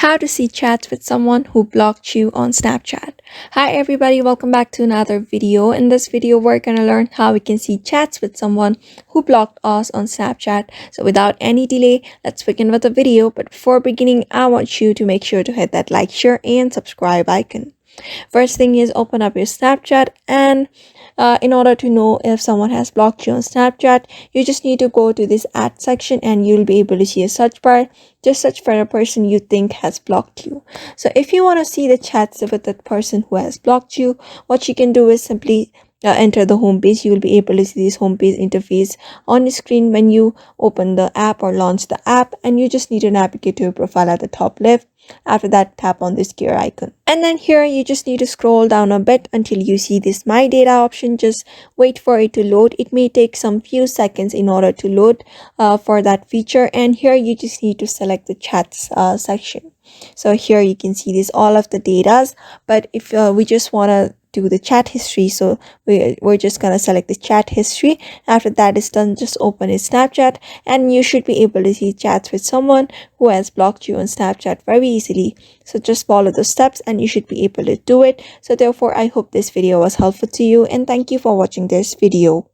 How to see chats with someone who blocked you on Snapchat. Hi everybody, welcome back to another video. In this video, we're gonna learn how we can see chats with someone who blocked us on Snapchat. So without any delay, let's begin with the video. But before beginning, I want you to make sure to hit that like, share, and subscribe icon. First thing is open up your Snapchat, and in order to know if someone has blocked you on Snapchat, you just need to go to this add section and you'll be able to see a search bar. Just search for a person you think has blocked you. So if you want to see the chats with that person who has blocked you, what you can do is simply enter the home page. You will be able to see this home page interface on the screen when you open the app or launch the app, and you just need to navigate to your profile at the top left. After that, tap on this gear icon, and then here you just need to scroll down a bit until you see this my data option. Just wait for it to load. It may take some few seconds in order to load for that feature, and here you just need to select the chats section. So here you can see this all of the datas, but if we just want to do the chat history, so we're just gonna select the chat history. After that is done, just open a Snapchat and you should be able to see chats with someone who has blocked you on Snapchat very easily. So just follow the steps and you should be able to do it. So therefore, I hope this video was helpful to you, and thank you for watching this video.